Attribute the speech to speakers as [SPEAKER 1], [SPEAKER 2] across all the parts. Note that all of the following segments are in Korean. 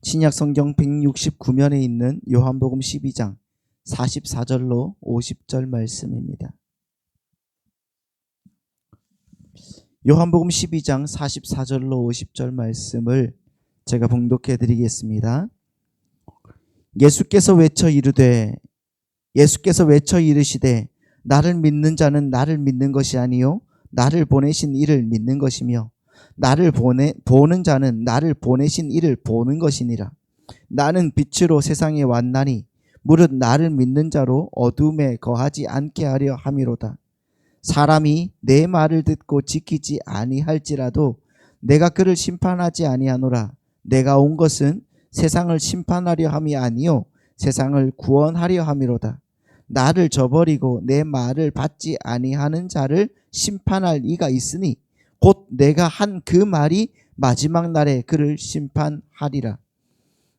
[SPEAKER 1] 신약 성경 169면에 있는 요한복음 12장 44절로 50절 말씀입니다. 요한복음 12장 44절로 50절 말씀을 제가 봉독해 드리겠습니다. 예수께서 외쳐 이르시되 나를 믿는 자는 나를 믿는 것이 아니요 나를 보내신 이를 믿는 것이며 나를 보는 자는 나를 보내신 이를 보는 것이니라. 나는 빛으로 세상에 왔나니 무릇 나를 믿는 자로 어둠에 거하지 않게 하려 함이로다. 사람이 내 말을 듣고 지키지 아니할지라도 내가 그를 심판하지 아니하노라. 내가 온 것은 세상을 심판하려 함이 아니요 세상을 구원하려 함이로다. 나를 저버리고 내 말을 받지 아니하는 자를 심판할 이가 있으니 곧 내가 한 그 말이 마지막 날에 그를 심판하리라.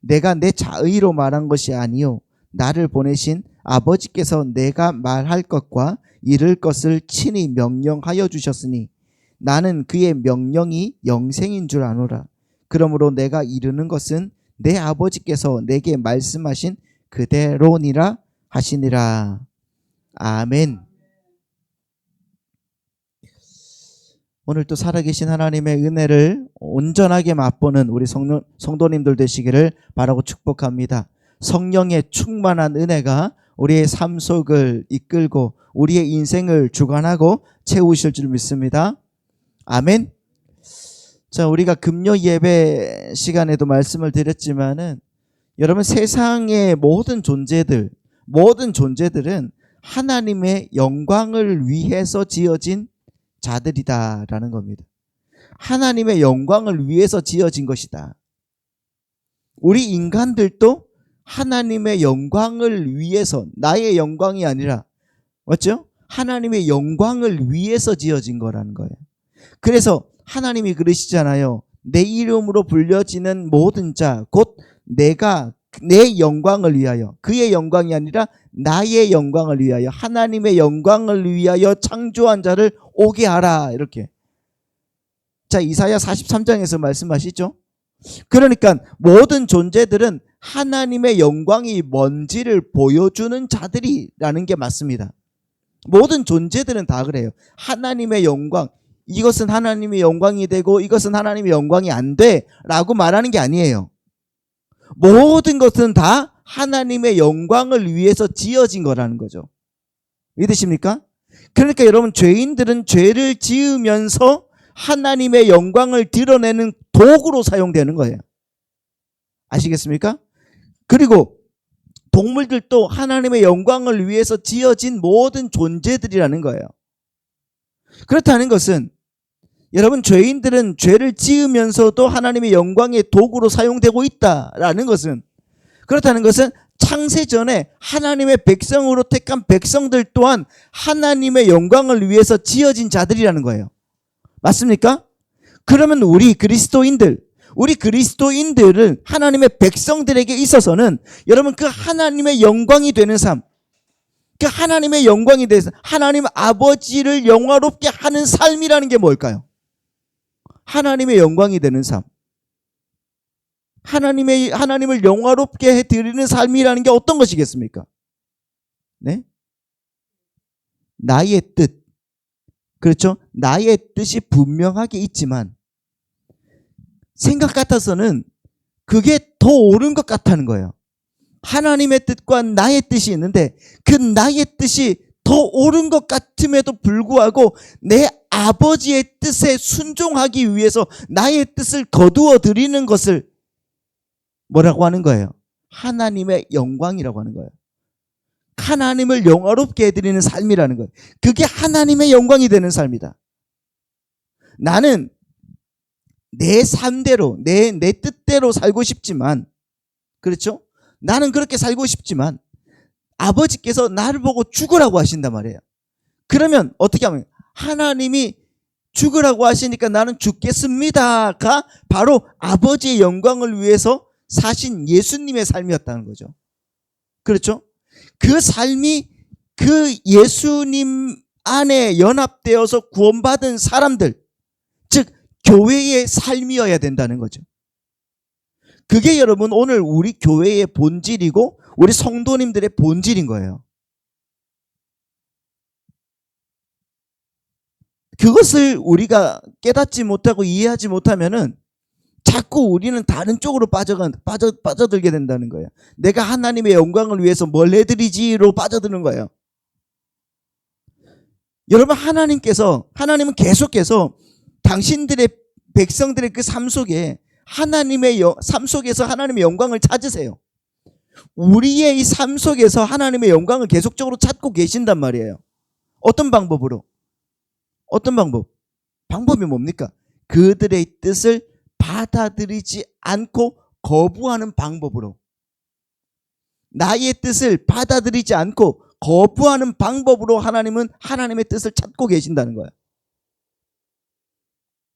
[SPEAKER 1] 내가 내 자의로 말한 것이 아니요 나를 보내신 아버지께서 내가 말할 것과 이를 것을 친히 명령하여 주셨으니 나는 그의 명령이 영생인 줄 아노라. 그러므로 내가 이르는 것은 내 아버지께서 내게 말씀하신 그대로니라 하시니라. 아멘. 오늘 또 살아계신 하나님의 은혜를 온전하게 맛보는 우리 성도님들 되시기를 바라고 축복합니다. 성령의 충만한 은혜가 우리의 삶 속을 이끌고 우리의 인생을 주관하고 채우실 줄 믿습니다. 아멘. 자, 우리가 금요 예배 시간에도 말씀을 드렸지만은 여러분 세상의 모든 존재들은 하나님의 영광을 위해서 지어진 자들이다라는 겁니다. 하나님의 영광을 위해서 지어진 것이다. 우리 인간들도 하나님의 영광을 위해서, 나의 영광이 아니라, 맞죠? 하나님의 영광을 위해서 지어진 거라는 거예요. 그래서 하나님이 그러시잖아요. 내 이름으로 불려지는 모든 자, 곧 내가 내 영광을 위하여, 그의 영광이 아니라 나의 영광을 위하여, 하나님의 영광을 위하여 창조한 자를 오게 하라. 이렇게. 자, 이사야 43장에서 말씀하시죠. 그러니까 모든 존재들은 하나님의 영광이 뭔지를 보여주는 자들이라는 게 맞습니다. 모든 존재들은 다 그래요. 하나님의 영광, 이것은 하나님의 영광이 되고 이것은 하나님의 영광이 안 돼 라고 말하는 게 아니에요. 모든 것은 다 하나님의 영광을 위해서 지어진 거라는 거죠. 믿으십니까? 그러니까 여러분, 죄인들은 죄를 지으면서 하나님의 영광을 드러내는 도구로 사용되는 거예요. 아시겠습니까? 그리고 동물들도 하나님의 영광을 위해서 지어진 모든 존재들이라는 거예요. 그렇다는 것은 여러분, 죄인들은 죄를 지으면서도 하나님의 영광의 도구로 사용되고 있다라는 것은, 그렇다는 것은 창세전에 하나님의 백성으로 택한 백성들 또한 하나님의 영광을 위해서 지어진 자들이라는 거예요. 맞습니까? 그러면 우리 그리스도인들은 하나님의 백성들에게 있어서는 여러분, 그 하나님의 영광이 되는 삶, 그 하나님의 영광이 돼서 하나님 아버지를 영화롭게 하는 삶이라는 게 뭘까요? 하나님의 영광이 되는 삶, 하나님을 영화롭게 해드리는 삶이라는 게 어떤 것이겠습니까? 네? 나의 뜻, 그렇죠? 나의 뜻이 분명하게 있지만 생각 같아서는 그게 더 옳은 것 같다는 거예요. 하나님의 뜻과 나의 뜻이 있는데 그 나의 뜻이 더 옳은 것 같음에도 불구하고 내 아버지의 뜻에 순종하기 위해서 나의 뜻을 거두어 드리는 것을 뭐라고 하는 거예요? 하나님의 영광이라고 하는 거예요. 하나님을 영화롭게 해드리는 삶이라는 거예요. 그게 하나님의 영광이 되는 삶이다. 나는 내 삶대로, 내 뜻대로 살고 싶지만, 그렇죠? 나는 그렇게 살고 싶지만 아버지께서 나를 보고 죽으라고 하신단 말이에요. 그러면 어떻게 하면, 하나님이 죽으라고 하시니까 나는 죽겠습니다가 바로 아버지의 영광을 위해서 사신 예수님의 삶이었다는 거죠. 그렇죠? 그 삶이 그 예수님 안에 연합되어서 구원받은 사람들, 즉 교회의 삶이어야 된다는 거죠. 그게 여러분 오늘 우리 교회의 본질이고 우리 성도님들의 본질인 거예요. 그것을 우리가 깨닫지 못하고 이해하지 못하면은 자꾸 우리는 다른 쪽으로 빠져들게 된다는 거예요. 내가 하나님의 영광을 위해서 뭘 해드리지로 빠져드는 거예요. 여러분, 하나님은 계속해서 당신들의 백성들의 그 삶 속에 삶 속에서 하나님의 영광을 찾으세요. 우리의 이 삶 속에서 하나님의 영광을 계속적으로 찾고 계신단 말이에요. 어떤 방법으로? 어떤 방법? 방법이 뭡니까? 그들의 뜻을 받아들이지 않고 거부하는 방법으로. 나의 뜻을 받아들이지 않고 거부하는 방법으로 하나님은 하나님의 뜻을 찾고 계신다는 거예요.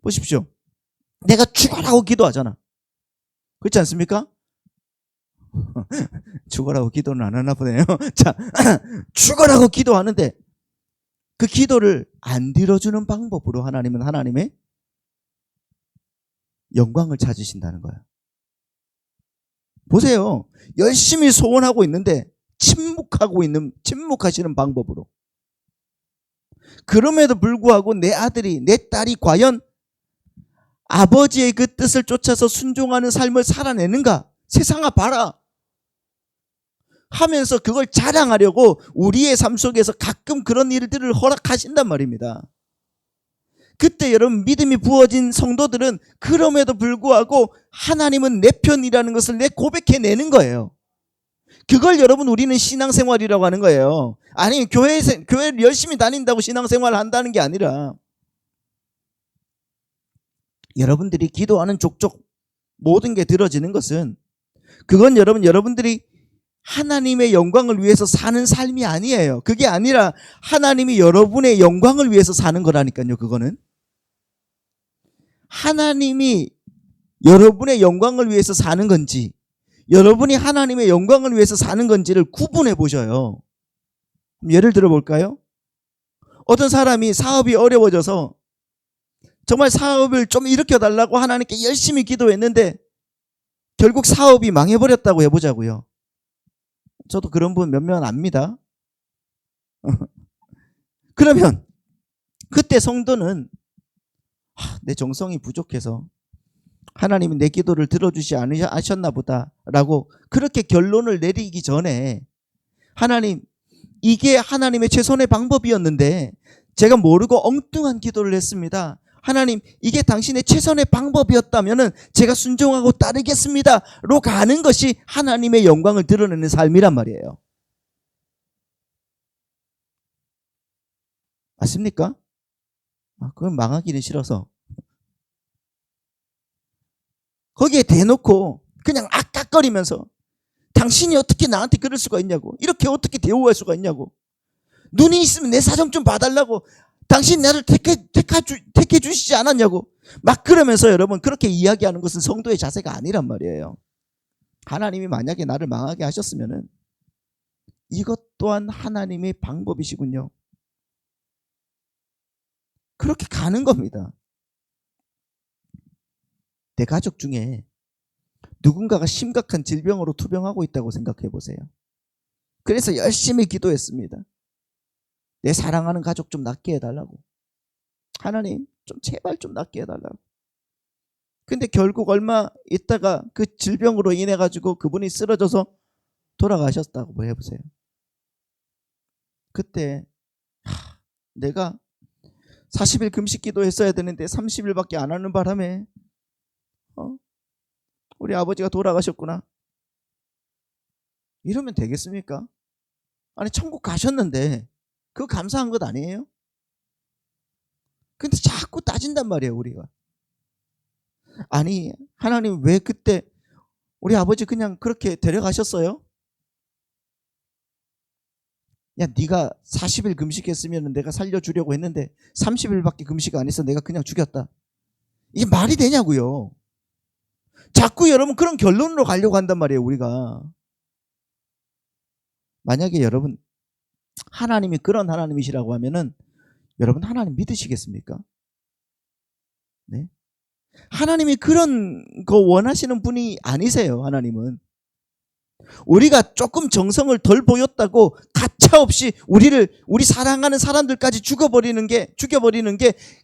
[SPEAKER 1] 보십시오. 내가 죽어라고 기도하잖아. 그렇지 않습니까? 죽어라고 기도는 안 하나 보네요. 자, 죽어라고 기도하는데 그 기도를 안 들어주는 방법으로 하나님은 하나님의 영광을 찾으신다는 거예요. 보세요. 열심히 소원하고 있는데 침묵하시는 방법으로. 그럼에도 불구하고 내 아들이, 내 딸이 과연 아버지의 그 뜻을 쫓아서 순종하는 삶을 살아내는가? 세상아 봐라 하면서 그걸 자랑하려고 우리의 삶 속에서 가끔 그런 일들을 허락하신단 말입니다. 그때 여러분, 믿음이 부어진 성도들은 그럼에도 불구하고 하나님은 내 편이라는 것을 고백해내는 거예요. 그걸 여러분 우리는 신앙생활이라고 하는 거예요. 아니, 교회를 열심히 다닌다고 신앙생활을 한다는 게 아니라 여러분들이 기도하는 족족 모든 게 들어지는 것은 그건 여러분들이 하나님의 영광을 위해서 사는 삶이 아니에요. 그게 아니라 하나님이 여러분의 영광을 위해서 사는 거라니까요. 그거는 하나님이 여러분의 영광을 위해서 사는 건지 여러분이 하나님의 영광을 위해서 사는 건지를 구분해 보셔요. 예를 들어 볼까요? 어떤 사람이 사업이 어려워져서 정말 사업을 좀 일으켜달라고 하나님께 열심히 기도했는데 결국 사업이 망해버렸다고 해보자고요. 저도 그런 분 몇몇 압니다. 그러면 그때 성도는 내 정성이 부족해서 하나님이 내 기도를 들어주지 않으셨나 보다라고 그렇게 결론을 내리기 전에 하나님, 이게 하나님의 최선의 방법이었는데 제가 모르고 엉뚱한 기도를 했습니다. 하나님, 이게 당신의 최선의 방법이었다면 제가 순종하고 따르겠습니다로 가는 것이 하나님의 영광을 드러내는 삶이란 말이에요. 맞습니까? 그건 망하기는 싫어서 거기에 대놓고 그냥 악각거리면서 당신이 어떻게 나한테 그럴 수가 있냐고, 이렇게 어떻게 대우할 수가 있냐고, 눈이 있으면 내 사정 좀 봐달라고, 당신 나를 택해 주시지 않았냐고 막 그러면서 여러분 그렇게 이야기하는 것은 성도의 자세가 아니란 말이에요. 하나님이 만약에 나를 망하게 하셨으면은 이것 또한 하나님의 방법이시군요. 그렇게 가는 겁니다. 내 가족 중에 누군가가 심각한 질병으로 투병하고 있다고 생각해 보세요. 그래서 열심히 기도했습니다. 내 사랑하는 가족 좀 낫게 해달라고. 하나님, 좀 제발 좀 낫게 해달라고. 근데 결국 얼마 있다가 그 질병으로 인해 가지고 그분이 쓰러져서 돌아가셨다고 해보세요. 그때 내가 40일 금식 기도했어야 되는데 30일밖에 안 하는 바람에 우리 아버지가 돌아가셨구나. 이러면 되겠습니까? 아니, 천국 가셨는데 그거 감사한 것 아니에요? 근데 자꾸 따진단 말이에요, 우리가. 아니, 하나님 왜 그때 우리 아버지 그냥 그렇게 데려가셨어요? 야, 네가 40일 금식했으면 내가 살려주려고 했는데 30일밖에 금식 안 했어. 내가 그냥 죽였다. 이게 말이 되냐고요. 자꾸 여러분 그런 결론으로 가려고 한단 말이에요, 우리가. 만약에 여러분 하나님이 그런 하나님이시라고 하면은 여러분 하나님 믿으시겠습니까? 네? 하나님이 그런 거 원하시는 분이 아니세요. 하나님은 우리가 조금 정성을 덜 보였다고 가차없이 우리 사랑하는 사람들까지 죽여버리는 게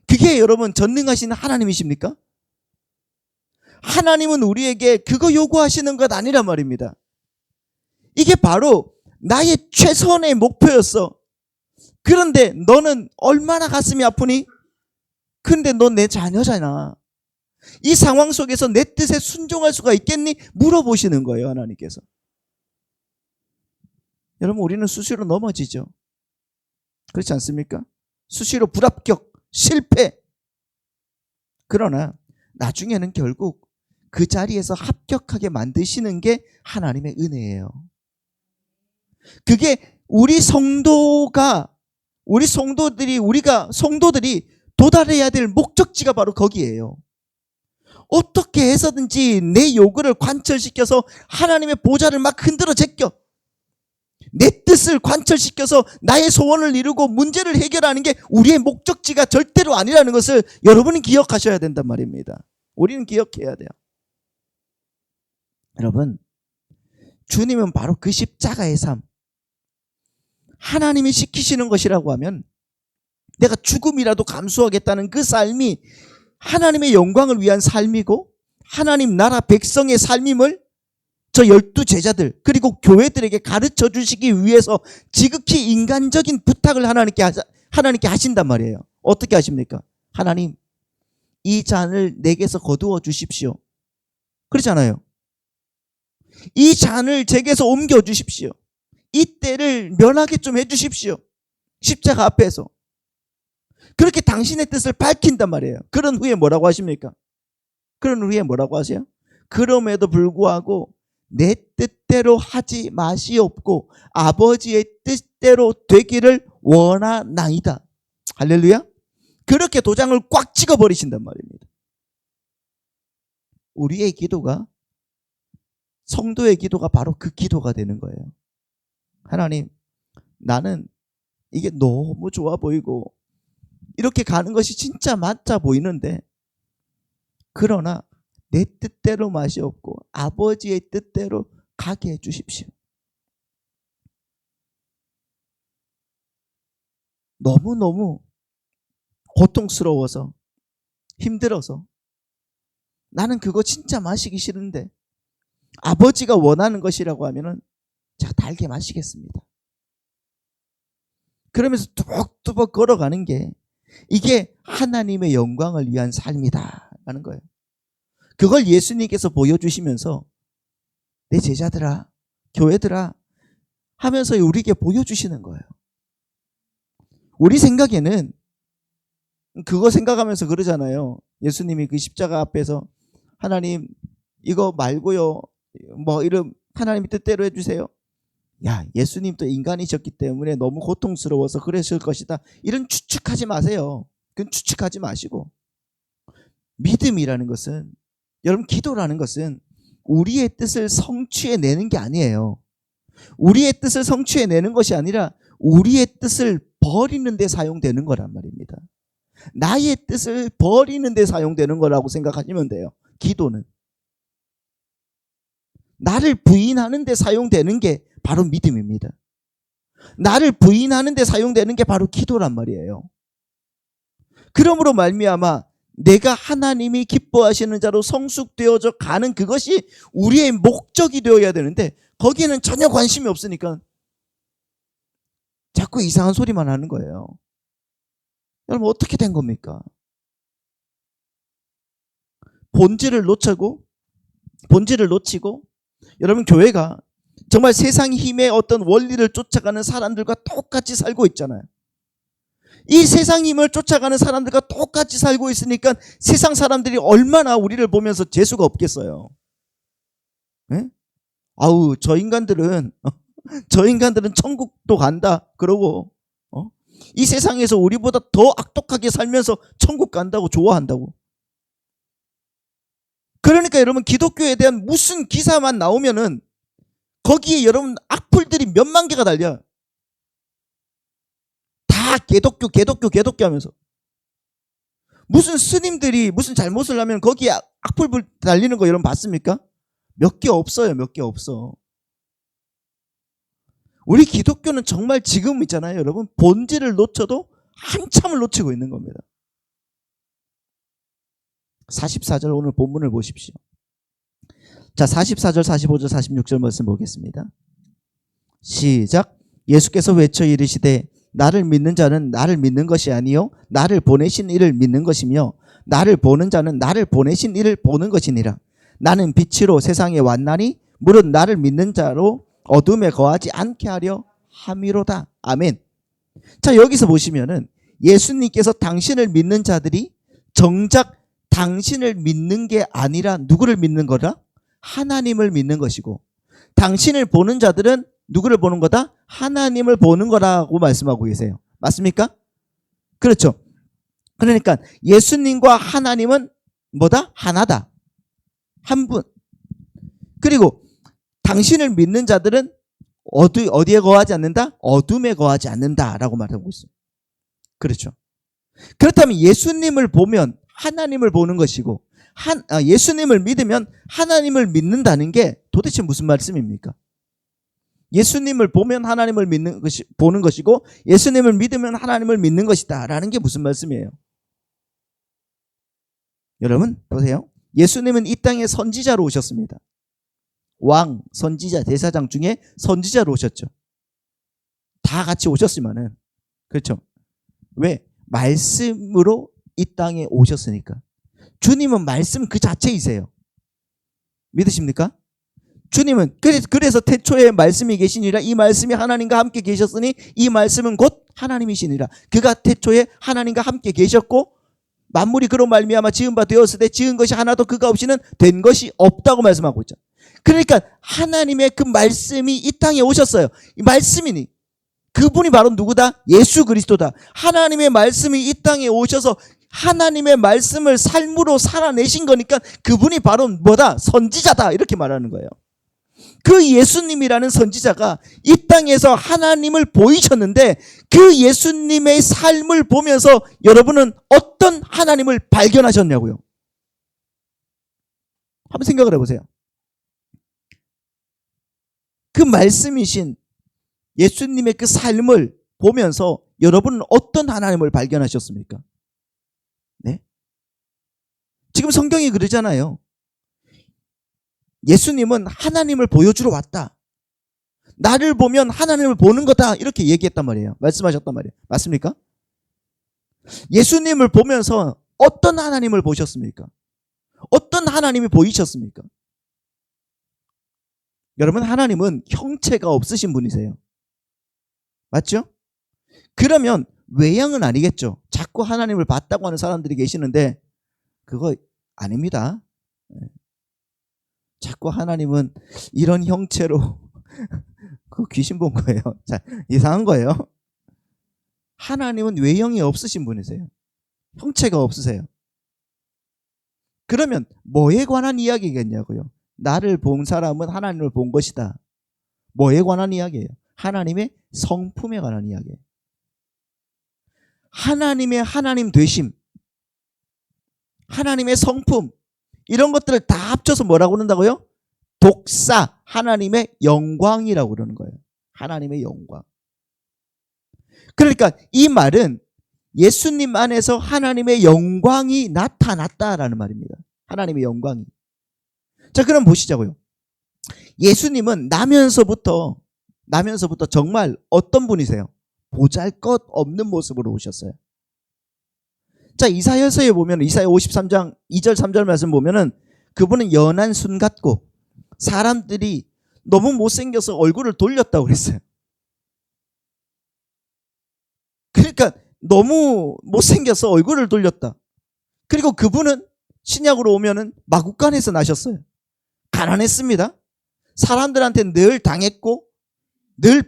[SPEAKER 1] 그게 여러분 전능하신 하나님이십니까? 하나님은 우리에게 그거 요구하시는 것 아니란 말입니다. 이게 바로 나의 최선의 목표였어. 그런데 너는 얼마나 가슴이 아프니? 근데 넌 내 자녀잖아. 이 상황 속에서 내 뜻에 순종할 수가 있겠니? 물어보시는 거예요, 하나님께서. 여러분, 우리는 수시로 넘어지죠. 그렇지 않습니까? 수시로 불합격, 실패. 그러나 나중에는 결국 그 자리에서 합격하게 만드시는 게 하나님의 은혜예요. 그게 우리 성도들이 도달해야 될 목적지가 바로 거기에요. 어떻게 해서든지 내 요구를 관철시켜서 하나님의 보좌를 막 흔들어 제껴 내 뜻을 관철시켜서 나의 소원을 이루고 문제를 해결하는 게 우리의 목적지가 절대로 아니라는 것을 여러분은 기억하셔야 된단 말입니다. 우리는 기억해야 돼요. 여러분, 주님은 바로 그 십자가의 삶, 하나님이 시키시는 것이라고 하면 내가 죽음이라도 감수하겠다는 그 삶이 하나님의 영광을 위한 삶이고 하나님 나라 백성의 삶임을 저 12제자들 그리고 교회들에게 가르쳐 주시기 위해서 지극히 인간적인 부탁을 하나님께 하신단 말이에요. 어떻게 하십니까? 하나님, 이 잔을 내게서 거두어 주십시오. 그렇잖아요. 이 잔을 제게서 옮겨 주십시오. 이 때를 면하게 좀 해주십시오. 십자가 앞에서. 그렇게 당신의 뜻을 밝힌단 말이에요. 그런 후에 뭐라고 하십니까? 그런 후에 뭐라고 하세요? 그럼에도 불구하고 내 뜻대로 하지 마시옵고 아버지의 뜻대로 되기를 원하나이다. 할렐루야. 그렇게 도장을 꽉 찍어버리신단 말입니다. 우리의 기도가, 성도의 기도가 바로 그 기도가 되는 거예요. 하나님, 나는 이게 너무 좋아 보이고 이렇게 가는 것이 진짜 맞아 보이는데, 그러나 내 뜻대로 마시옵고 아버지의 뜻대로 가게 해 주십시오. 너무너무 고통스러워서 힘들어서 나는 그거 진짜 마시기 싫은데 아버지가 원하는 것이라고 하면은 제가 달게 마시겠습니다. 그러면서 뚜벅뚜벅 걸어가는 게 이게 하나님의 영광을 위한 삶이다라는 거예요. 그걸 예수님께서 보여주시면서 내 제자들아, 교회들아 하면서 우리에게 보여주시는 거예요. 우리 생각에는 그거 생각하면서 그러잖아요. 예수님이 그 십자가 앞에서 하나님 이거 말고요, 뭐 이런 하나님의 뜻대로 해주세요. 야, 예수님도 인간이셨기 때문에 너무 고통스러워서 그랬을 것이다. 이런 추측하지 마세요. 그건 추측하지 마시고, 믿음이라는 것은, 여러분, 기도라는 것은 우리의 뜻을 성취해내는 게 아니에요. 우리의 뜻을 성취해내는 것이 아니라 우리의 뜻을 버리는 데 사용되는 거란 말입니다. 나의 뜻을 버리는 데 사용되는 거라고 생각하시면 돼요. 기도는 나를 부인하는 데 사용되는 게 바로 믿음입니다. 나를 부인하는 데 사용되는 게 바로 기도란 말이에요. 그러므로 말미암아 내가 하나님이 기뻐하시는 자로 성숙되어져 가는 그것이 우리의 목적이 되어야 되는데 거기에는 전혀 관심이 없으니까 자꾸 이상한 소리만 하는 거예요. 여러분, 어떻게 된 겁니까? 본질을 놓치고 여러분, 교회가 정말 세상 힘의 어떤 원리를 쫓아가는 사람들과 똑같이 살고 있잖아요. 이 세상 힘을 쫓아가는 사람들과 똑같이 살고 있으니까 세상 사람들이 얼마나 우리를 보면서 재수가 없겠어요. 네? 아우, 저 인간들은 천국도 간다 그러고 이 세상에서 우리보다 더 악독하게 살면서 천국 간다고 좋아한다고. 그러니까 여러분, 기독교에 대한 무슨 기사만 나오면은 거기에 여러분 악플들이 몇만 개가 달려. 다 개독교 하면서 무슨 스님들이 무슨 잘못을 하면 거기에 악플 달리는 거 여러분 봤습니까? 몇 개 없어요. 몇 개 없어. 우리 기독교는 정말 지금 있잖아요, 여러분. 본질을 놓쳐도 한참을 놓치고 있는 겁니다. 44절 오늘 본문을 보십시오. 자, 44절, 45절, 46절 말씀 보겠습니다. 시작. 예수께서 외쳐 이르시되 나를 믿는 자는 나를 믿는 것이 아니요 나를 보내신 이를 믿는 것이며 나를 보는 자는 나를 보내신 이를 보는 것이니라. 나는 빛으로 세상에 왔나니 물은 나를 믿는 자로 어둠에 거하지 않게 하려 함이로다. 아멘. 자, 여기서 보시면은 예수님께서 당신을 믿는 자들이 정작 당신을 믿는 게 아니라 누구를 믿는 거라? 하나님을 믿는 것이고, 당신을 보는 자들은 누구를 보는 거다? 하나님을 보는 거라고 말씀하고 계세요. 맞습니까? 그렇죠. 그러니까 예수님과 하나님은 뭐다? 하나다. 한 분. 그리고 당신을 믿는 자들은 어디에 거하지 않는다? 어둠에 거하지 않는다라고 말하고 있어요. 그렇죠. 그렇다면 예수님을 보면 하나님을 보는 것이고, 예수님을 믿으면 하나님을 믿는다는 게 도대체 무슨 말씀입니까? 예수님을 보면 하나님을 보는 것이고, 예수님을 믿으면 하나님을 믿는 것이다 라는 게 무슨 말씀이에요? 여러분 보세요. 예수님은 이 땅에 선지자로 오셨습니다. 왕, 선지자, 대사장 중에 선지자로 오셨죠. 다 같이 오셨지만은, 그렇죠. 왜? 말씀으로 이 땅에 오셨으니까. 주님은 말씀 그 자체이세요. 믿으십니까? 주님은 그래서 태초에 말씀이 계시니라. 이 말씀이 하나님과 함께 계셨으니 이 말씀은 곧 하나님이시니라. 그가 태초에 하나님과 함께 계셨고 만물이 그로 말미암아 지은 바 되었을 때 지은 것이 하나도 그가 없이는 된 것이 없다고 말씀하고 있죠. 그러니까 하나님의 그 말씀이 이 땅에 오셨어요. 이 말씀이니 그분이 바로 누구다? 예수 그리스도다. 하나님의 말씀이 이 땅에 오셔서 하나님의 말씀을 삶으로 살아내신 거니까 그분이 바로 뭐다? 선지자다. 이렇게 말하는 거예요. 그 예수님이라는 선지자가 이 땅에서 하나님을 보이셨는데 그 예수님의 삶을 보면서 여러분은 어떤 하나님을 발견하셨냐고요? 한번 생각을 해보세요. 그 말씀이신 예수님의 그 삶을 보면서 여러분은 어떤 하나님을 발견하셨습니까? 네? 지금 성경이 그러잖아요. 예수님은 하나님을 보여주러 왔다. 나를 보면 하나님을 보는 거다. 이렇게 얘기했단 말이에요. 말씀하셨단 말이에요. 맞습니까? 예수님을 보면서 어떤 하나님을 보셨습니까? 어떤 하나님이 보이셨습니까? 여러분, 하나님은 형체가 없으신 분이세요. 맞죠? 그러면 외형은 아니겠죠. 자꾸 하나님을 봤다고 하는 사람들이 계시는데 그거 아닙니다. 자꾸 하나님은 이런 형체로 그거 귀신 본 거예요. 자, 이상한 거예요. 하나님은 외형이 없으신 분이세요. 형체가 없으세요. 그러면 뭐에 관한 이야기겠냐고요? 나를 본 사람은 하나님을 본 것이다. 뭐에 관한 이야기예요? 하나님의 성품에 관한 이야기예요. 하나님의 하나님 되심, 하나님의 성품, 이런 것들을 다 합쳐서 뭐라고 그런다고요? 독사, 하나님의 영광이라고 그러는 거예요. 하나님의 영광. 그러니까 이 말은 예수님 안에서 하나님의 영광이 나타났다라는 말입니다. 하나님의 영광이. 자, 그럼 보시자고요. 예수님은 나면서부터 정말 어떤 분이세요? 보잘것없는 모습으로 오셨어요. 자, 이사야서에 보면 이사야 53장 2절 3절 말씀 보면은 그분은 연한 순 같고 사람들이 너무 못생겨서 얼굴을 돌렸다고 그랬어요. 그러니까 너무 못생겨서 얼굴을 돌렸다. 그리고 그분은 신약으로 오면은 마구간에서 나셨어요. 가난했습니다. 사람들한테 늘 당했고 늘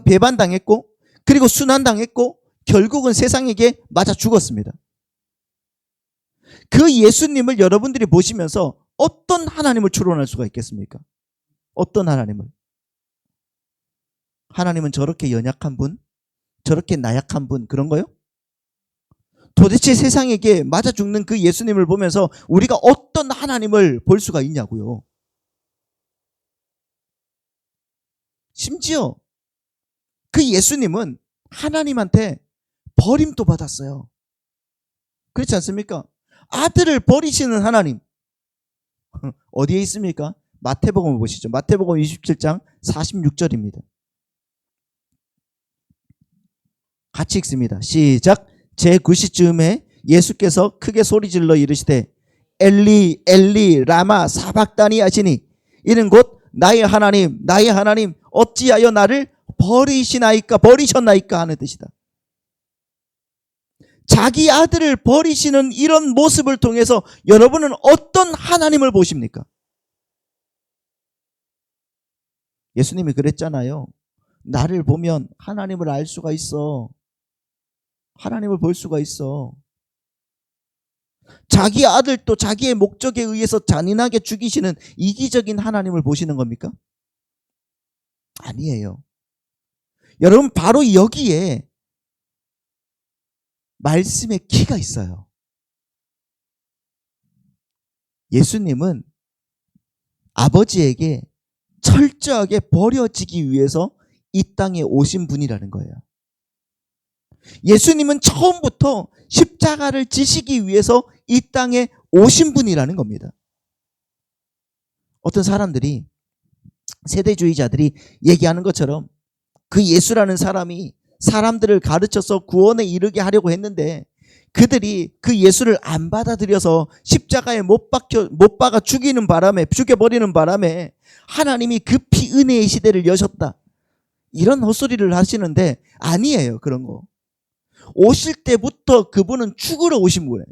[SPEAKER 1] 배반당했고 그리고 순환당했고 결국은 세상에게 맞아 죽었습니다. 그 예수님을 여러분들이 보시면서 어떤 하나님을 추론할 수가 있겠습니까? 어떤 하나님을? 하나님은 저렇게 연약한 분? 저렇게 나약한 분? 그런 거요? 도대체 세상에게 맞아 죽는 그 예수님을 보면서 우리가 어떤 하나님을 볼 수가 있냐고요. 심지어 그 예수님은 하나님한테 버림도 받았어요. 그렇지 않습니까? 아들을 버리시는 하나님 어디에 있습니까? 마태복음을 보시죠. 마태복음 27장 46절입니다. 같이 읽습니다. 시작. 제9시쯤에 예수께서 크게 소리질러 이르시되 엘리 엘리 라마 사박다니 하시니 이는 곧 나의 하나님 어찌하여 나를 버리셨나이까 하는 뜻이다. 자기 아들을 버리시는 이런 모습을 통해서 여러분은 어떤 하나님을 보십니까? 예수님이 그랬잖아요. 나를 보면 하나님을 알 수가 있어. 하나님을 볼 수가 있어. 자기 아들도 자기의 목적에 의해서 잔인하게 죽이시는 이기적인 하나님을 보시는 겁니까? 아니에요. 여러분, 바로 여기에 말씀의 키가 있어요. 예수님은 아버지에게 철저하게 버려지기 위해서 이 땅에 오신 분이라는 거예요. 예수님은 처음부터 십자가를 지시기 위해서 이 땅에 오신 분이라는 겁니다. 어떤 사람들이, 세대주의자들이 얘기하는 것처럼 그 예수라는 사람이 사람들을 가르쳐서 구원에 이르게 하려고 했는데 그들이 그 예수를 안 받아들여서 십자가에 못 박아 죽여버리는 바람에 하나님이 급히 은혜의 시대를 여셨다. 이런 헛소리를 하시는데 아니에요. 그런 거. 오실 때부터 그분은 죽으러 오신 거예요.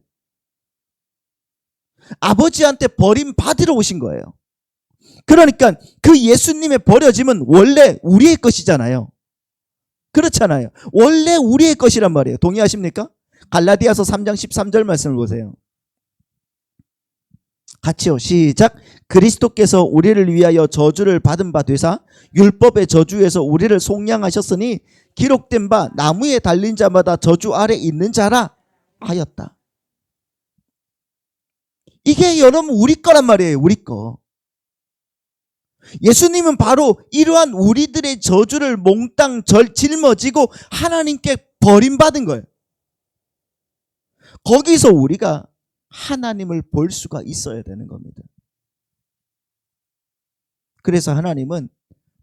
[SPEAKER 1] 아버지한테 버림받으러 오신 거예요. 그러니까 그 예수님의 버려짐은 원래 우리의 것이잖아요. 그렇잖아요. 원래 우리의 것이란 말이에요. 동의하십니까? 갈라디아서 3장 13절 말씀을 보세요. 같이요. 시작. 그리스도께서 우리를 위하여 저주를 받은 바 되사 율법의 저주에서 우리를 속량하셨으니 기록된 바 나무에 달린 자마다 저주 아래 있는 자라 하였다. 이게 여러분 우리 거란 말이에요. 우리 거. 예수님은 바로 이러한 우리들의 저주를 몽땅 짊어지고 하나님께 버림받은 거예요. 거기서 우리가 하나님을 볼 수가 있어야 되는 겁니다. 그래서 하나님은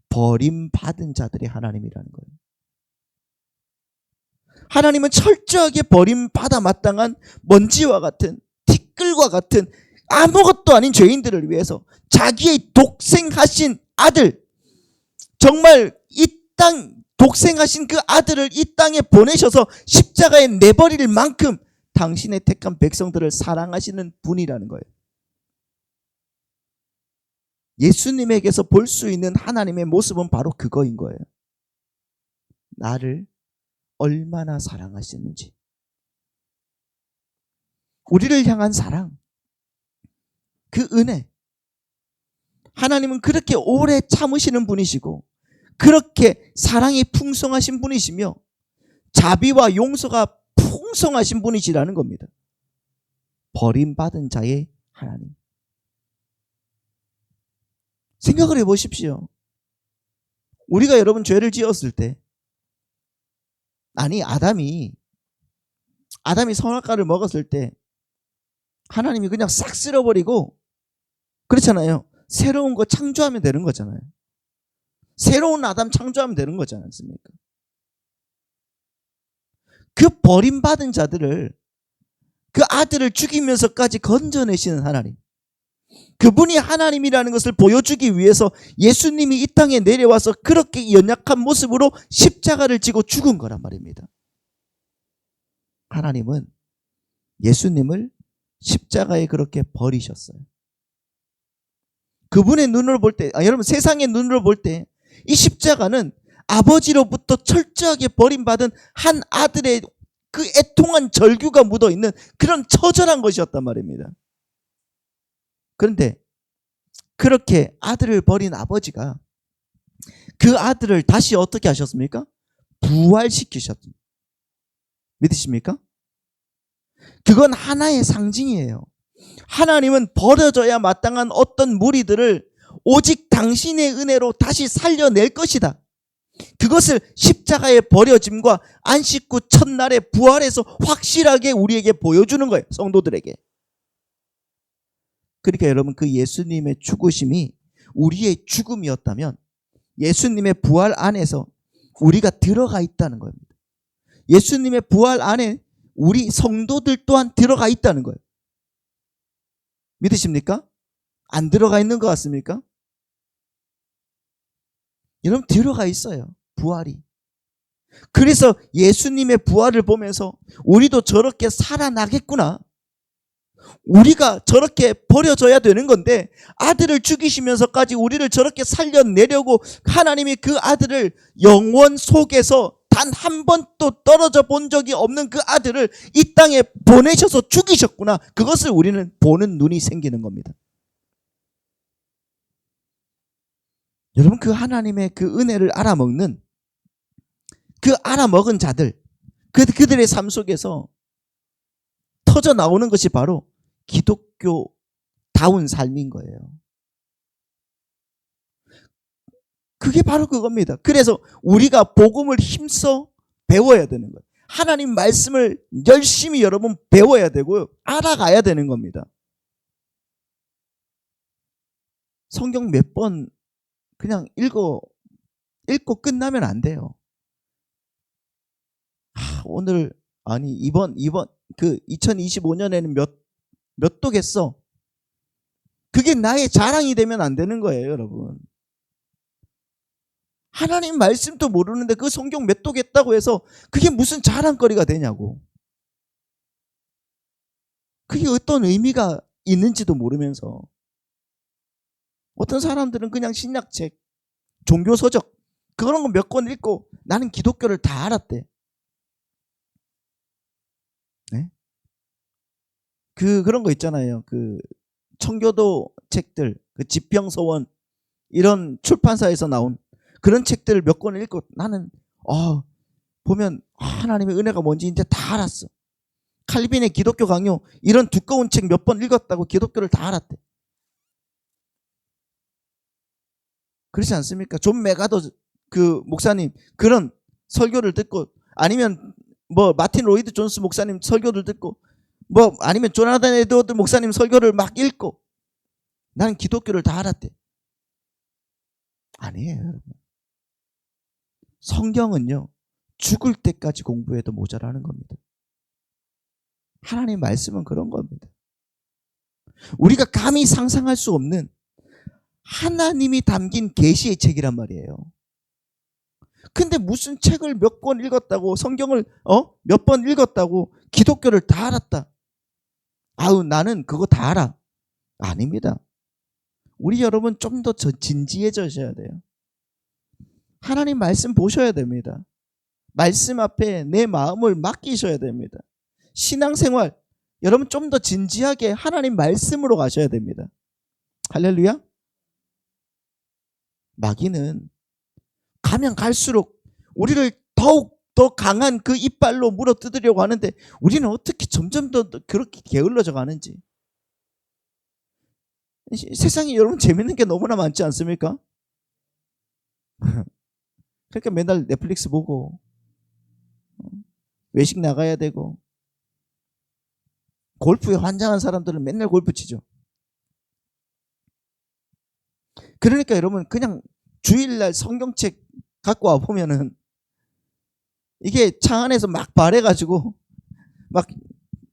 [SPEAKER 1] 버림받은 자들의 하나님이라는 거예요. 하나님은 철저하게 버림받아 마땅한 먼지와 같은 티끌과 같은 아무것도 아닌 죄인들을 위해서 자기의 독생하신 아들, 정말 이 땅 독생하신 그 아들을 이 땅에 보내셔서 십자가에 내버릴 만큼 당신의 택한 백성들을 사랑하시는 분이라는 거예요. 예수님에게서 볼 수 있는 하나님의 모습은 바로 그거인 거예요. 나를 얼마나 사랑하시는지. 우리를 향한 사랑, 그 은혜. 하나님은 그렇게 오래 참으시는 분이시고 그렇게 사랑이 풍성하신 분이시며 자비와 용서가 풍성하신 분이시라는 겁니다. 버림받은 자의 하나님. 생각을 해보십시오. 우리가 여러분 죄를 지었을 때, 아니 아담이 선악과를 먹었을 때 하나님이 그냥 싹 쓸어버리고, 그렇잖아요. 새로운 거 창조하면 되는 거잖아요. 새로운 아담 창조하면 되는 거지 않습니까? 그 버림받은 자들을, 그 아들을 죽이면서까지 건져내시는 하나님, 그분이 하나님이라는 것을 보여주기 위해서 예수님이 이 땅에 내려와서 그렇게 연약한 모습으로 십자가를 지고 죽은 거란 말입니다. 하나님은 예수님을 십자가에 그렇게 버리셨어요. 그분의 눈으로 볼 때, 여러분 세상의 눈으로 볼 때 이 십자가는 아버지로부터 철저하게 버림받은 한 아들의 그 애통한 절규가 묻어있는 그런 처절한 것이었단 말입니다. 그런데 그렇게 아들을 버린 아버지가 그 아들을 다시 어떻게 하셨습니까? 부활시키셨습니다. 믿으십니까? 그건 하나의 상징이에요. 하나님은 버려져야 마땅한 어떤 무리들을 오직 당신의 은혜로 다시 살려낼 것이다. 그것을 십자가의 버려짐과 안식구 첫날의 부활에서 확실하게 우리에게 보여주는 거예요. 성도들에게. 그러니까 여러분, 그 예수님의 죽으심이 우리의 죽음이었다면 예수님의 부활 안에서 우리가 들어가 있다는 겁니다. 예수님의 부활 안에 우리 성도들 또한 들어가 있다는 거예요. 믿으십니까? 안 들어가 있는 것 같습니까? 여러분, 들어가 있어요. 부활이. 그래서 예수님의 부활을 보면서 우리도 저렇게 살아나겠구나. 우리가 저렇게 버려져야 되는 건데 아들을 죽이시면서까지 우리를 저렇게 살려내려고 하나님이 그 아들을 영원 속에서 단 한 번도 떨어져 본 적이 없는 그 아들을 이 땅에 보내셔서 죽이셨구나. 그것을 우리는 보는 눈이 생기는 겁니다. 여러분, 그 하나님의 그 은혜를 알아먹는, 그 알아먹은 자들, 그들의 삶 속에서 터져 나오는 것이 바로 기독교다운 삶인 거예요. 그게 바로 그겁니다. 그래서 우리가 복음을 힘써 배워야 되는 거예요. 하나님 말씀을 열심히 여러분 배워야 되고요. 알아가야 되는 겁니다. 성경 몇 번 그냥 읽고 끝나면 안 돼요. 오늘 이번 그 2025년에는 몇 도겠어. 그게 나의 자랑이 되면 안 되는 거예요, 여러분. 하나님 말씀도 모르는데 그 성경 몇 도겠다고 해서 그게 무슨 자랑거리가 되냐고. 그게 어떤 의미가 있는지도 모르면서. 어떤 사람들은 그냥 신약책, 종교서적 그런 거 몇 권 읽고 나는 기독교를 다 알았대. 네? 그런 거 있잖아요. 그 청교도 책들, 그 지평서원 이런 출판사에서 나온 그런 책들을 몇 권 읽고 나는 보면 하나님의 은혜가 뭔지 이제 다 알았어. 칼빈의 기독교 강요 이런 두꺼운 책 몇 번 읽었다고 기독교를 다 알았대. 그렇지 않습니까? 존 메가더 그 목사님 그런 설교를 듣고, 아니면 뭐 마틴 로이드 존스 목사님 설교를 듣고, 뭐 아니면 조나단 에드워드 목사님 설교를 막 읽고 나는 기독교를 다 알았대. 아니에요, 여러분. 성경은요, 죽을 때까지 공부해도 모자라는 겁니다. 하나님 말씀은 그런 겁니다. 우리가 감히 상상할 수 없는 하나님이 담긴 계시의 책이란 말이에요. 근데 무슨 책을 몇 권 읽었다고, 성경을 몇 번 읽었다고 기독교를 다 알았다. 나는 그거 다 알아. 아닙니다. 우리 여러분 좀 더 진지해져야 돼요. 하나님 말씀 보셔야 됩니다. 말씀 앞에 내 마음을 맡기셔야 됩니다. 신앙생활 여러분 좀 더 진지하게 하나님 말씀으로 가셔야 됩니다. 할렐루야. 마귀는 가면 갈수록 우리를 더욱 더 강한 그 이빨로 물어뜯으려고 하는데 우리는 어떻게 점점 더 그렇게 게을러져 가는지. 세상에 여러분 재밌는 게 너무나 많지 않습니까? 그러니까 맨날 넷플릭스 보고 외식 나가야 되고, 골프에 환장한 사람들은 맨날 골프 치죠. 그러니까 여러분 그냥 주일날 성경책 갖고 와 보면은 이게 차 안에서 막 바래가지고 막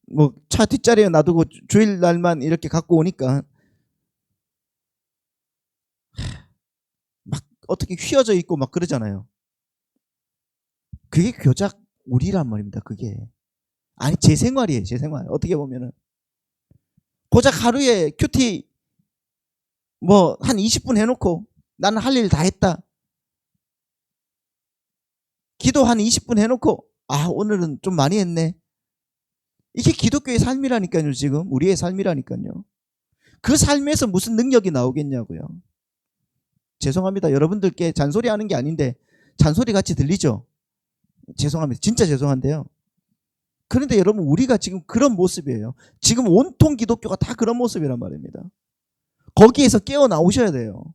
[SPEAKER 1] 뭐 차 뒷자리에 놔두고 주일날만 이렇게 갖고 오니까 막 어떻게 휘어져 있고 막 그러잖아요. 그게 교작 우리란 말입니다. 그게 제 생활이에요. 제 생활. 어떻게 보면은 고작 하루에 큐티 뭐 한 20분 해놓고 나는 할 일 다 했다. 기도 한 20분 해놓고 오늘은 좀 많이 했네. 이게 기독교의 삶이라니까요. 지금 우리의 삶이라니까요. 그 삶에서 무슨 능력이 나오겠냐고요. 죄송합니다. 여러분들께 잔소리하는 게 아닌데 잔소리 같이 들리죠? 죄송합니다. 진짜 죄송한데요. 그런데 여러분, 우리가 지금 그런 모습이에요. 지금 온통 기독교가 다 그런 모습이란 말입니다. 거기에서 깨어나오셔야 돼요.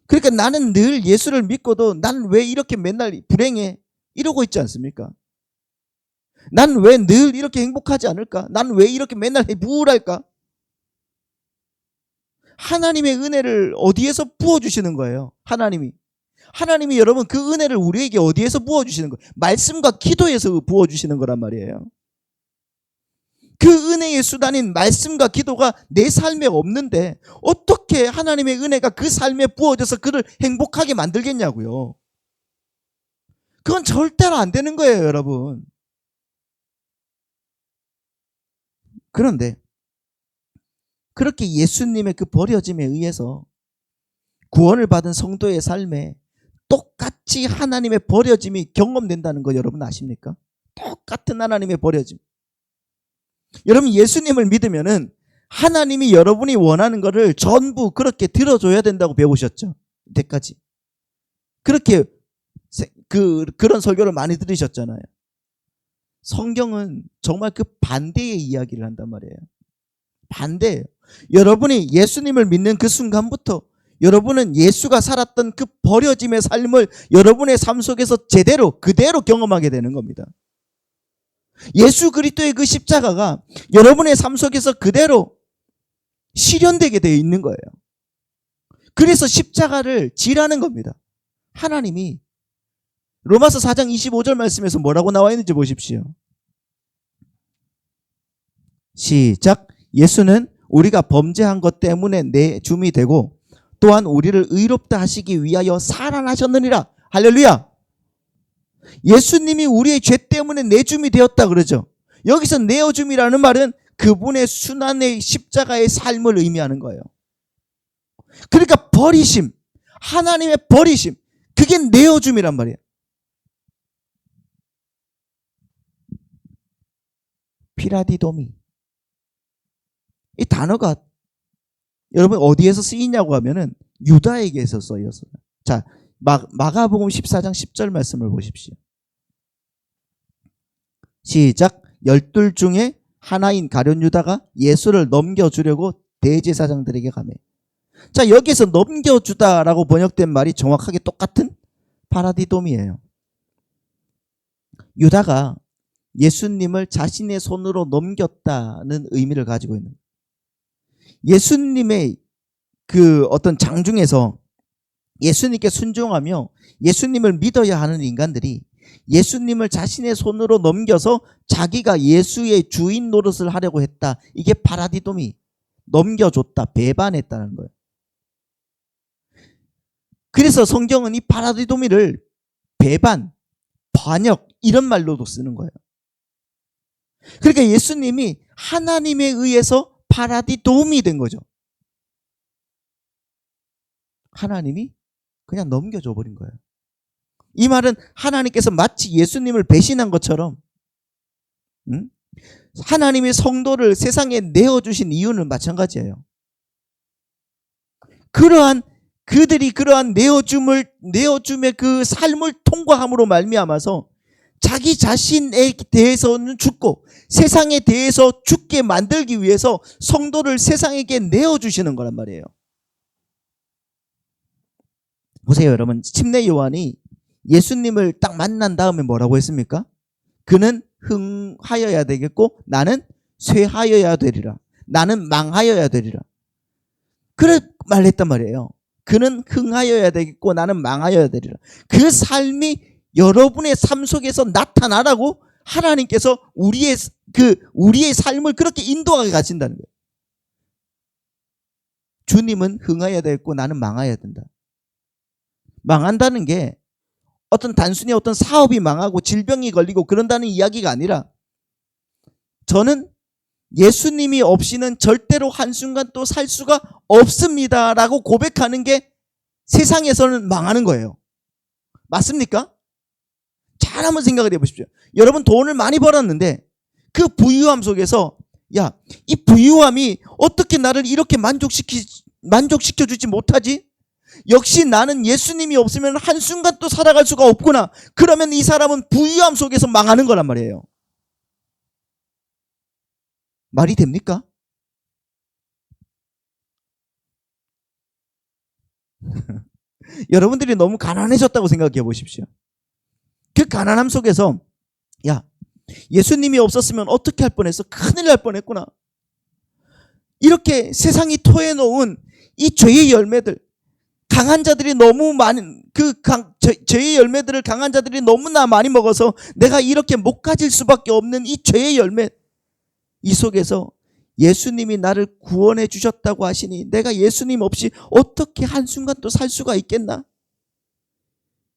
[SPEAKER 1] 그러니까 나는 늘 예수를 믿고도 난 왜 이렇게 맨날 불행해? 이러고 있지 않습니까? 난 왜 늘 이렇게 행복하지 않을까? 난 왜 이렇게 맨날 우울할까? 하나님의 은혜를 어디에서 부어주시는 거예요? 하나님이 여러분 그 은혜를 우리에게 어디에서 부어주시는 거예요? 말씀과 기도에서 부어주시는 거란 말이에요. 그 은혜의 수단인 말씀과 기도가 내 삶에 없는데 어떻게 하나님의 은혜가 그 삶에 부어져서 그를 행복하게 만들겠냐고요. 그건 절대로 안 되는 거예요, 여러분. 그런데 그렇게 예수님의 그 버려짐에 의해서 구원을 받은 성도의 삶에 똑같이 하나님의 버려짐이 경험된다는 거 여러분 아십니까? 똑같은 하나님의 버려짐. 여러분, 예수님을 믿으면은 하나님이 여러분이 원하는 거를 전부 그렇게 들어줘야 된다고 배우셨죠? 이때까지. 그렇게 그런 설교를 많이 들으셨잖아요. 성경은 정말 그 반대의 이야기를 한단 말이에요. 반대예요. 여러분이 예수님을 믿는 그 순간부터 여러분은 예수가 살았던 그 버려짐의 삶을 여러분의 삶 속에서 그대로 경험하게 되는 겁니다. 예수 그리스도의 그 십자가가 여러분의 삶 속에서 그대로 실현되게 되어 있는 거예요. 그래서 십자가를 지라는 겁니다. 하나님이 로마서 4장 25절 말씀에서 뭐라고 나와 있는지 보십시오. 시작. 예수는 우리가 범죄한 것 때문에 내줌이 되고 또한 우리를 의롭다 하시기 위하여 살아나셨느니라. 할렐루야. 예수님이 우리의 죄 때문에 내줌이 되었다 그러죠. 여기서 내어줌이라는 말은 그분의 순환의 십자가의 삶을 의미하는 거예요. 그러니까 버리심, 하나님의 버리심, 그게 내어줌이란 말이에요. 피라디도미. 이 단어가 여러분 어디에서 쓰이냐고 하면은 유다에게서 쓰였어요. 자, 마가복음 14장 10절 말씀을 보십시오. 시작. 12 중에 하나인 가룟 유다가 예수를 넘겨주려고 대제사장들에게 가매. 자, 여기서 넘겨주다라고 번역된 말이 정확하게 똑같은 파라디돔이에요. 유다가 예수님을 자신의 손으로 넘겼다는 의미를 가지고 있는, 예수님의 그 어떤 장중에서 예수님께 순종하며 예수님을 믿어야 하는 인간들이 예수님을 자신의 손으로 넘겨서 자기가 예수의 주인 노릇을 하려고 했다. 이게 파라디돔이, 넘겨줬다, 배반했다는 거예요. 그래서 성경은 이 파라디도미를 배반, 반역 이런 말로도 쓰는 거예요. 그러니까 예수님이 하나님에 의해서 파라디돔이 된 거죠. 하나님이 그냥 넘겨줘 버린 거예요. 이 말은 하나님께서 마치 예수님을 배신한 것처럼 하나님의 성도를 세상에 내어주신 이유는 마찬가지예요. 그들이 그러한 내어줌의 그 삶을 통과함으로 말미암아서 자기 자신에 대해서는 죽고 세상에 대해서 죽게 만들기 위해서 성도를 세상에게 내어주시는 거란 말이에요. 보세요, 여러분. 침례 요한이 예수님을 딱 만난 다음에 뭐라고 했습니까? 그는 흥하여야 되겠고 나는 쇠하여야 되리라. 나는 망하여야 되리라. 그래 말했단 말이에요. 그는 흥하여야 되겠고 나는 망하여야 되리라. 그 삶이 여러분의 삶 속에서 나타나라고 하나님께서 우리의 삶을 그렇게 인도하게 가신다는 거예요. 주님은 흥하여야 되겠고 나는 망하여야 된다. 망한다는 게 단순히 어떤 사업이 망하고 질병이 걸리고 그런다는 이야기가 아니라, 저는 예수님이 없이는 절대로 한순간 또 살 수가 없습니다 라고 고백하는 게 세상에서는 망하는 거예요. 맞습니까? 잘 한번 생각을 해보십시오. 여러분 돈을 많이 벌었는데 그 부유함 속에서 이 부유함이 어떻게 나를 이렇게 만족시켜주지 못하지? 역시 나는 예수님이 없으면 한순간도 살아갈 수가 없구나. 그러면 이 사람은 부유함 속에서 망하는 거란 말이에요. 말이 됩니까? 여러분들이 너무 가난해졌다고 생각해 보십시오. 그 가난함 속에서 야, 예수님이 없었으면 어떻게 할 뻔했어? 큰일 날 뻔했구나. 이렇게 세상이 토해놓은 이 죄의 열매들, 강한 자들이 너무 많은 죄의 열매들을 강한 자들이 너무나 많이 먹어서 내가 이렇게 못 가질 수밖에 없는 이 죄의 열매, 이 속에서 예수님이 나를 구원해 주셨다고 하시니 내가 예수님 없이 어떻게 한순간도 살 수가 있겠나?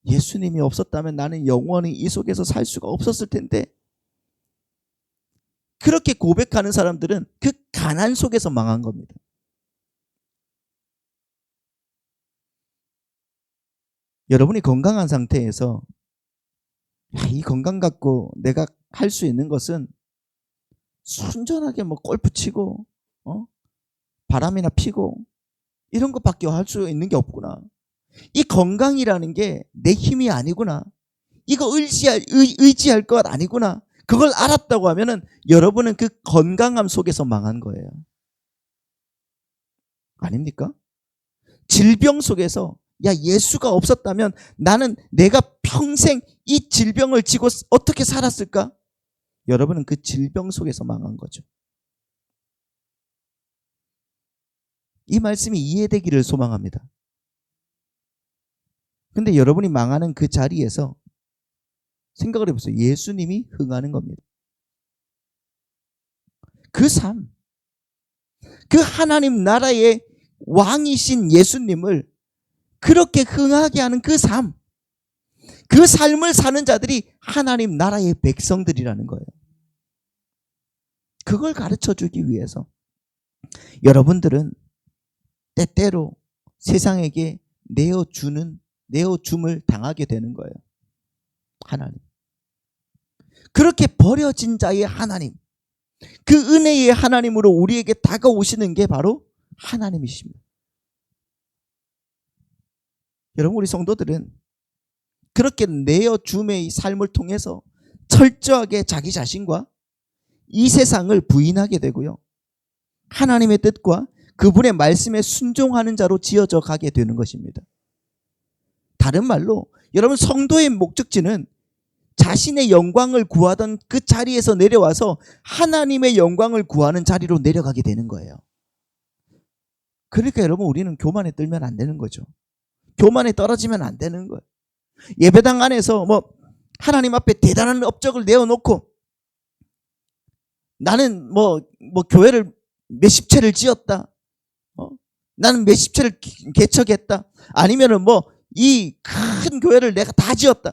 [SPEAKER 1] 예수님이 없었다면 나는 영원히 이 속에서 살 수가 없었을 텐데. 그렇게 고백하는 사람들은 그 가난 속에서 망한 겁니다. 여러분이 건강한 상태에서 이 건강 갖고 내가 할 수 있는 것은 순전하게 뭐 골프 치고 바람이나 피고 이런 것밖에 할 수 있는 게 없구나. 이 건강이라는 게 내 힘이 아니구나. 이거 의지할 것 아니구나. 그걸 알았다고 하면은 여러분은 그 건강함 속에서 망한 거예요. 아닙니까? 질병 속에서 야, 예수가 없었다면 나는 내가 평생 이 질병을 지고 어떻게 살았을까? 여러분은 그 질병 속에서 망한 거죠. 이 말씀이 이해되기를 소망합니다. 근데 여러분이 망하는 그 자리에서 생각을 해보세요. 예수님이 흥하는 겁니다. 그 삶, 그 하나님 나라의 왕이신 예수님을 그렇게 흥하게 하는 그 삶, 그 삶을 사는 자들이 하나님 나라의 백성들이라는 거예요. 그걸 가르쳐 주기 위해서 여러분들은 때때로 세상에게 내어줌을 당하게 되는 거예요. 하나님. 그렇게 버려진 자의 하나님, 그 은혜의 하나님으로 우리에게 다가오시는 게 바로 하나님이십니다. 여러분, 우리 성도들은 그렇게 내어줌의 삶을 통해서 철저하게 자기 자신과 이 세상을 부인하게 되고요. 하나님의 뜻과 그분의 말씀에 순종하는 자로 지어져 가게 되는 것입니다. 다른 말로 여러분, 성도의 목적지는 자신의 영광을 구하던 그 자리에서 내려와서 하나님의 영광을 구하는 자리로 내려가게 되는 거예요. 그러니까 여러분, 우리는 교만에 떨면 안 되는 거죠. 교만에 떨어지면 안 되는 거예요. 예배당 안에서 하나님 앞에 대단한 업적을 내어놓고 나는 교회를 몇십 채를 지었다. 나는 몇십 채를 개척했다. 아니면은 이 큰 교회를 내가 다 지었다.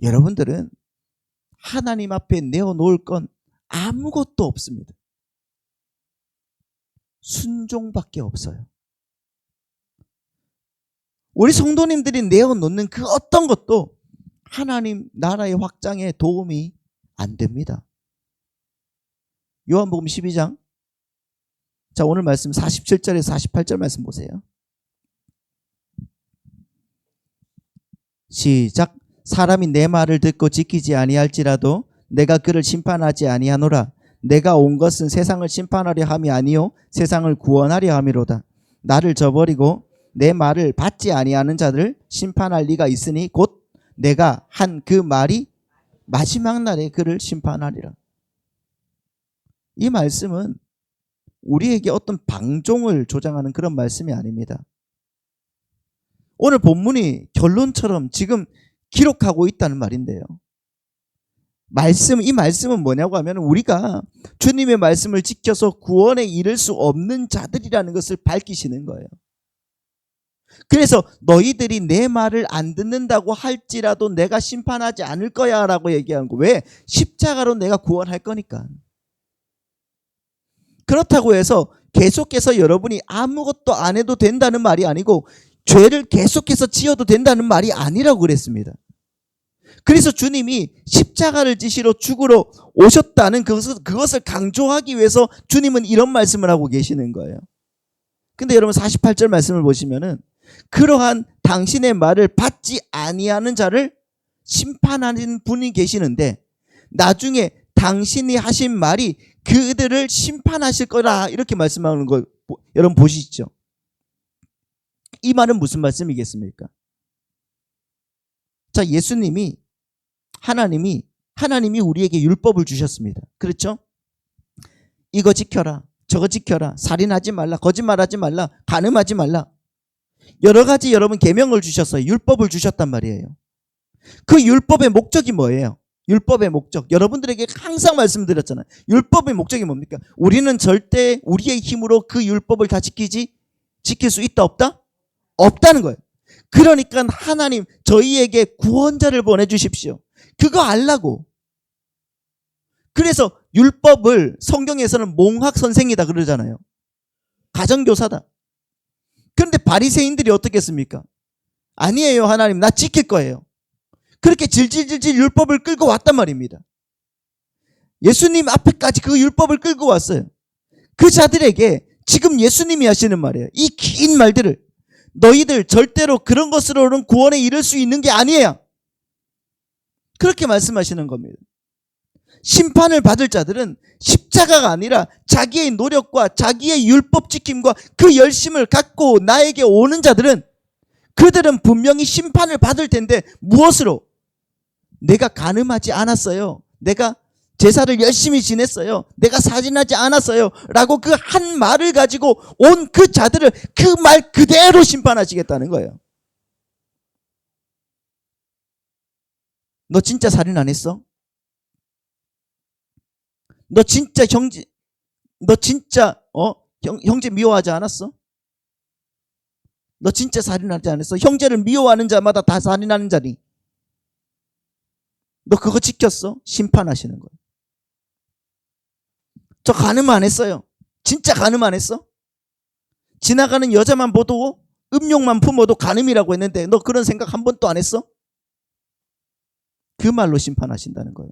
[SPEAKER 1] 여러분들은 하나님 앞에 내어놓을 건 아무것도 없습니다. 순종밖에 없어요. 우리 성도님들이 내어놓는 그 어떤 것도 하나님 나라의 확장에 도움이 안 됩니다. 요한복음 12장. 자, 오늘 말씀 47절에서 48절 말씀 보세요. 시작. 사람이 내 말을 듣고 지키지 아니할지라도 내가 그를 심판하지 아니하노라. 내가 온 것은 세상을 심판하려 함이 아니요 세상을 구원하려 함이로다. 나를 저버리고 내 말을 받지 아니하는 자들을 심판할 리가 있으니 곧 내가 한 그 말이 마지막 날에 그를 심판하리라. 이 말씀은 우리에게 어떤 방종을 조장하는 그런 말씀이 아닙니다. 오늘 본문이 결론처럼 지금 기록하고 있다는 말인데요. 이 말씀은 뭐냐고 하면 우리가 주님의 말씀을 지켜서 구원에 이를 수 없는 자들이라는 것을 밝히시는 거예요. 그래서 너희들이 내 말을 안 듣는다고 할지라도 내가 심판하지 않을 거야 라고 얘기하는 거. 왜? 십자가로 내가 구원할 거니까. 그렇다고 해서 계속해서 여러분이 아무것도 안 해도 된다는 말이 아니고 죄를 계속해서 지어도 된다는 말이 아니라고 그랬습니다. 그래서 주님이 십자가를 지시러 죽으러 오셨다는 그것을 강조하기 위해서 주님은 이런 말씀을 하고 계시는 거예요. 근데 여러분 48절 말씀을 보시면은 그러한 당신의 말을 받지 아니하는 자를 심판하는 분이 계시는데 나중에 당신이 하신 말이 그들을 심판하실 거라 이렇게 말씀하는 거 여러분 보시죠. 이 말은 무슨 말씀이겠습니까? 자, 예수님이 하나님이 우리에게 율법을 주셨습니다. 그렇죠? 이거 지켜라, 저거 지켜라, 살인하지 말라, 거짓말하지 말라, 간음하지 말라. 여러 가지 여러분 계명을 주셨어요. 율법을 주셨단 말이에요. 그 율법의 목적이 뭐예요? 율법의 목적. 여러분들에게 항상 말씀드렸잖아요. 율법의 목적이 뭡니까? 우리는 절대 우리의 힘으로 그 율법을 다 지킬 수 있다 없다? 없다는 거예요. 그러니까 하나님 저희에게 구원자를 보내주십시오. 그거 알라고. 그래서 율법을 성경에서는 몽학선생이다 그러잖아요. 가정교사다. 그런데 바리새인들이 어떻게 했습니까? 아니에요, 하나님 나 지킬 거예요. 그렇게 질질질질 율법을 끌고 왔단 말입니다. 예수님 앞에까지 그 율법을 끌고 왔어요. 그 자들에게 지금 예수님이 하시는 말이에요. 이 긴 말들을 너희들 절대로 그런 것으로는 구원에 이를 수 있는 게 아니에요. 그렇게 말씀하시는 겁니다. 심판을 받을 자들은 십자가가 아니라 자기의 노력과 자기의 율법 지킴과 그 열심을 갖고 나에게 오는 자들은 그들은 분명히 심판을 받을 텐데 무엇으로? 내가 간음하지 않았어요. 내가 제사를 열심히 지냈어요. 내가 살인하지 않았어요. 라고 그 한 말을 가지고 온 그 자들을 그 말 그대로 심판하시겠다는 거예요. 너 진짜 살인 안 했어? 너 진짜 형제 미워하지 않았어? 너 진짜 살인하지 않았어? 형제를 미워하는 자마다 다 살인하는 자니. 너 그거 지켰어? 심판하시는 거예요. 저 간음 안 했어요. 진짜 간음 안 했어? 지나가는 여자만 보고 음욕만 품어도 간음이라고 했는데 너 그런 생각 한 번도 안 했어? 그 말로 심판하신다는 거예요.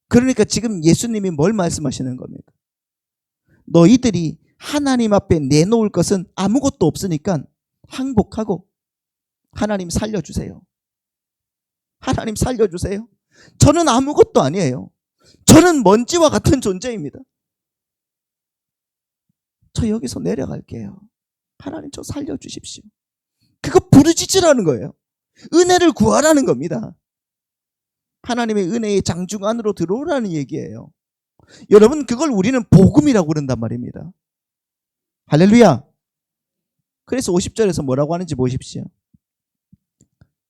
[SPEAKER 1] 그러니까 지금 예수님이 뭘 말씀하시는 겁니까? 너희들이 하나님 앞에 내놓을 것은 아무것도 없으니까 항복하고 하나님 살려주세요. 하나님 살려주세요. 저는 아무것도 아니에요. 저는 먼지와 같은 존재입니다. 저 여기서 내려갈게요. 하나님 저 살려주십시오. 그거 부르짖으라는 거예요. 은혜를 구하라는 겁니다. 하나님의 은혜의 장중 안으로 들어오라는 얘기예요. 여러분 그걸 우리는 복음이라고 그런단 말입니다. 할렐루야. 그래서 50절에서 뭐라고 하는지 보십시오.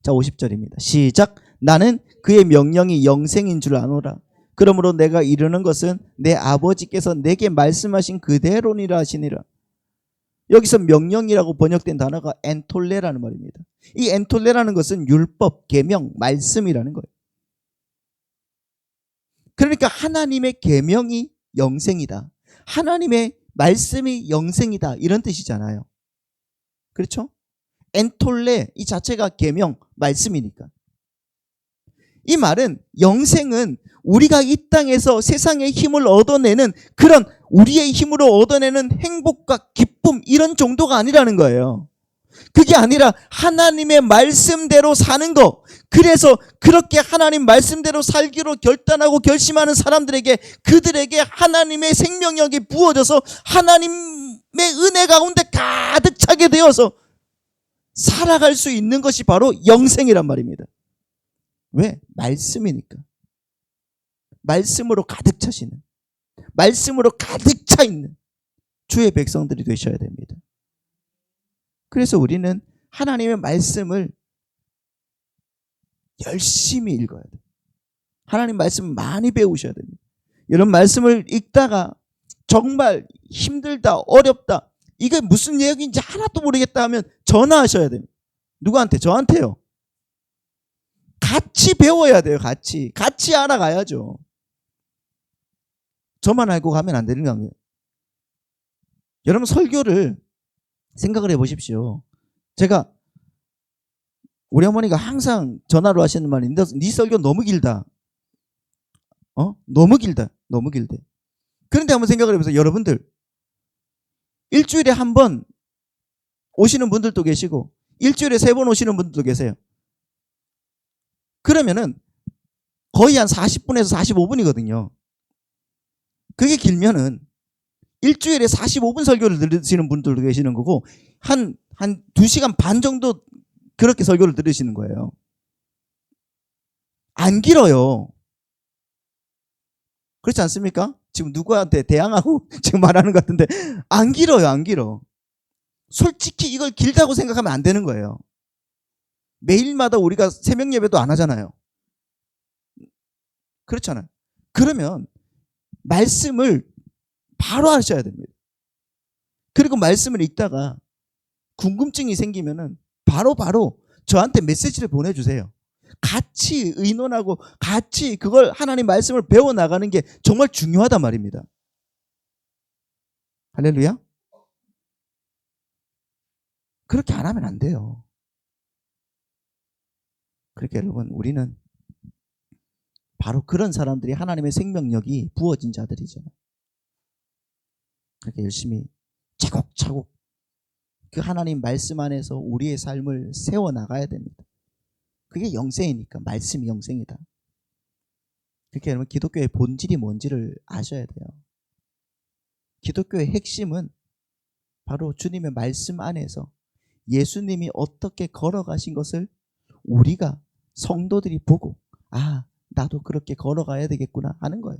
[SPEAKER 1] 자 50절입니다. 시작. 나는 그의 명령이 영생인 줄 아노라. 그러므로 내가 이르는 것은 내 아버지께서 내게 말씀하신 그대로니라 하시니라. 여기서 명령이라고 번역된 단어가 엔톨레라는 말입니다. 이 엔톨레라는 것은 율법, 계명, 말씀이라는 거예요. 그러니까 하나님의 계명이 영생이다. 하나님의 말씀이 영생이다. 이런 뜻이잖아요. 그렇죠? 엔톨레 이 자체가 계명, 말씀이니까. 이 말은 영생은 우리가 이 땅에서 세상의 힘을 얻어내는 그런 우리의 힘으로 얻어내는 행복과 기쁨 이런 정도가 아니라는 거예요. 그게 아니라 하나님의 말씀대로 사는 거. 그래서 그렇게 하나님 말씀대로 살기로 결단하고 결심하는 사람들에게 그들에게 하나님의 생명력이 부어져서 하나님의 은혜 가운데 가득 차게 되어서 살아갈 수 있는 것이 바로 영생이란 말입니다. 왜? 말씀이니까. 말씀으로 가득 차시는, 말씀으로 가득 차 있는 주의 백성들이 되셔야 됩니다. 그래서 우리는 하나님의 말씀을 열심히 읽어야 돼요. 하나님 말씀을 많이 배우셔야 됩니다. 이런 말씀을 읽다가 정말 힘들다, 어렵다, 이게 무슨 얘기인지 하나도 모르겠다 하면 전화하셔야 됩니다. 누구한테? 저한테요. 같이 배워야 돼요. 같이 알아가야죠. 저만 알고 가면 안 되는 거예요. 여러분 설교를 생각을 해보십시오. 제가 우리 어머니가 항상 전화로 하시는 말인데 네 설교 너무 길다. 너무 길대. 그런데 한번 생각을 해보세요. 여러분들 일주일에 한 번 오시는 분들도 계시고 일주일에 3번 오시는 분들도 계세요. 그러면은 거의 한 40분에서 45분이거든요. 그게 길면은 일주일에 45분 설교를 들으시는 분들도 계시는 거고 한 2시간 반 정도 그렇게 설교를 들으시는 거예요. 안 길어요. 그렇지 않습니까? 지금 누구한테 대항하고 지금 말하는 것 같은데 안 길어요. 안 길어. 솔직히 이걸 길다고 생각하면 안 되는 거예요. 매일마다 우리가 새벽 예배도 안 하잖아요. 그렇잖아요. 그러면 말씀을 바로 하셔야 됩니다. 그리고 말씀을 읽다가 궁금증이 생기면은 바로 저한테 메시지를 보내주세요. 같이 의논하고 같이 그걸 하나님 말씀을 배워나가는 게 정말 중요하단 말입니다. 할렐루야. 그렇게 안 하면 안 돼요. 그렇게 여러분 우리는 바로 그런 사람들이 하나님의 생명력이 부어진 자들이잖아요. 그렇게 열심히 차곡차곡 그 하나님 말씀 안에서 우리의 삶을 세워나가야 됩니다. 그게 영생이니까 말씀이 영생이다. 그렇게 여러분 기독교의 본질이 뭔지를 아셔야 돼요. 기독교의 핵심은 바로 주님의 말씀 안에서 예수님이 어떻게 걸어가신 것을 우리가 성도들이 보고 아 나도 그렇게 걸어가야 되겠구나 하는 거예요.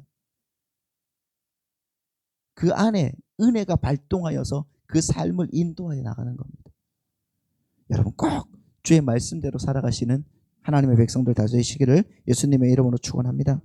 [SPEAKER 1] 그 안에 은혜가 발동하여서 그 삶을 인도하여 나가는 겁니다. 여러분 꼭 주의 말씀대로 살아가시는 하나님의 백성들 되시기를 예수님의 이름으로 축원합니다.